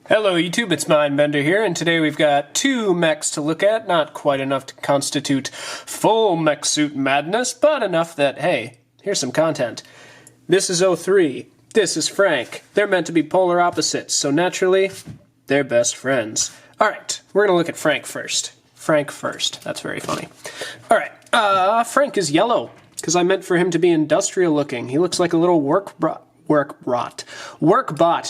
Hello YouTube, it's Mindbender here, and today we've got two mechs to look at. Not quite enough to constitute full mech suit madness, but enough that, hey, here's some content. This is 03, this is Frank. They're meant to be polar opposites, so naturally, they're best friends. Alright, we're gonna look at Frank first. Frank first, that's very funny. Alright, Frank is yellow, because I meant for him to be industrial looking. He looks like a little workbot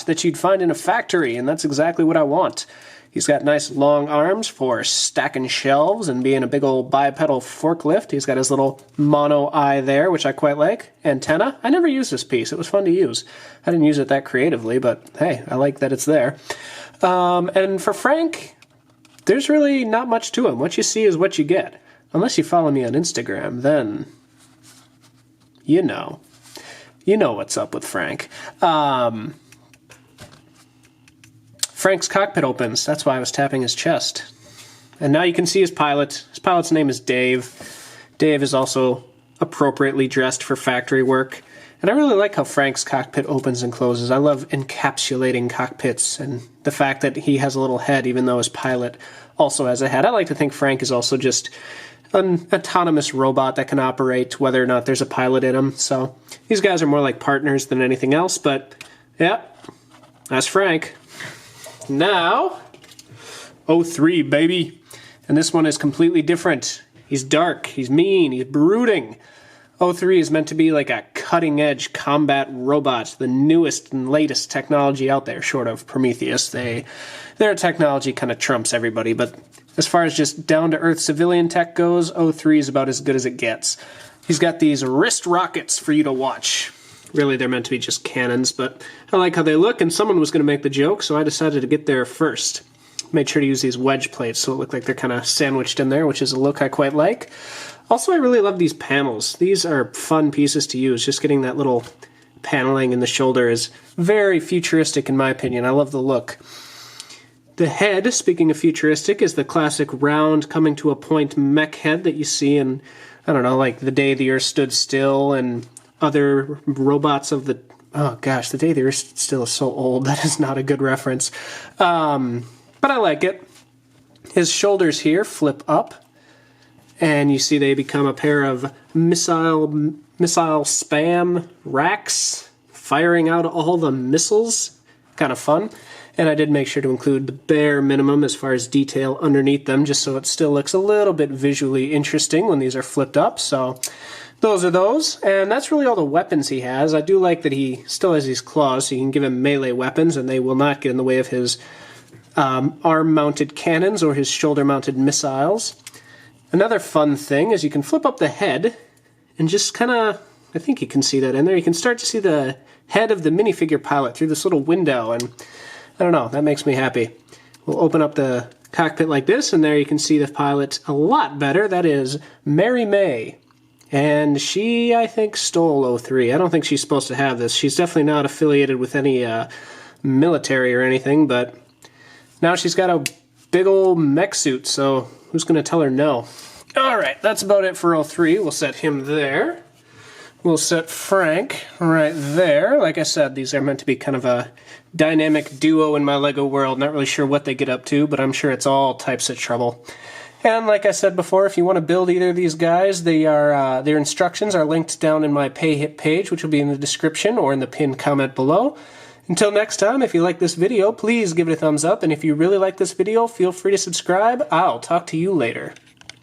that you'd find in a factory, and that's exactly what I want. He's got nice long arms for stacking shelves and being a big old bipedal forklift. He's got his little mono eye there, which I quite like. Antenna. I never used this piece. It was fun to use. I didn't use it that creatively, but hey, I like that it's there. And for Frank, there's really not much to him. What you see is what you get. Unless you follow me on Instagram, then you know. You know what's up with Frank. Frank's cockpit opens. That's why I was tapping his chest. And now you can see his pilot. His pilot's name is Dave. Dave is also appropriately dressed for factory work. And I really like how Frank's cockpit opens and closes. I love encapsulating cockpits and the fact that he has a little head even though his pilot also has a head. I like to think Frank is also just an autonomous robot that can operate whether or not there's a pilot in him. So these guys are more like partners than anything else, but yeah, that's Frank. Now, 03, baby. And this one is completely different. He's dark, he's mean, he's brooding. 03 is meant to be like a cutting-edge combat robot, the newest and latest technology out there, short of Prometheus. Their technology kind of trumps everybody, but as far as just down-to-earth civilian tech goes, 03 is about as good as it gets. He's got these wrist rockets for you to watch. Really, they're meant to be just cannons, but I like how they look, and someone was going to make the joke, so I decided to get there first. Made sure to use these wedge plates so it looked like they're kind of sandwiched in there, which is a look I quite like. Also, I really love these panels. These are fun pieces to use. Just getting that little paneling in the shoulder is very futuristic in my opinion. I love the look. The head, speaking of futuristic, is the classic round coming to a point mech head that you see in, I don't know, like The Day the Earth Stood Still and other robots of the... Oh gosh, The Day the Earth Stood Still is so old. That is not a good reference. But I like it. His shoulders here flip up. And you see they become a pair of missile spam racks firing out all the missiles. Kind of fun. And I did make sure to include the bare minimum as far as detail underneath them, just so it still looks a little bit visually interesting when these are flipped up. So those are those. And that's really all the weapons he has. I do like that he still has these claws, so you can give him melee weapons, and they will not get in the way of his arm-mounted cannons or his shoulder-mounted missiles. Another fun thing is you can flip up the head and just kind of, I think you can see that in there, you can start to see the head of the minifigure pilot through this little window, and I don't know, that makes me happy. We'll open up the cockpit like this, and there you can see the pilot a lot better. That is Mary May, and she, I think, stole 03. I don't think she's supposed to have this. She's definitely not affiliated with any military or anything, but now she's got a big old mech suit, so who's going to tell her no? Alright, that's about it for 03. We'll set him there. We'll set Frank right there. Like I said, these are meant to be kind of a dynamic duo in my LEGO world. Not really sure what they get up to, but I'm sure it's all types of trouble. And like I said before, if you want to build either of these guys, their instructions are linked down in my PayHip page, which will be in the description or in the pinned comment below. Until next time, if you like this video, please give it a thumbs up, and if you really like this video, feel free to subscribe. I'll talk to you later.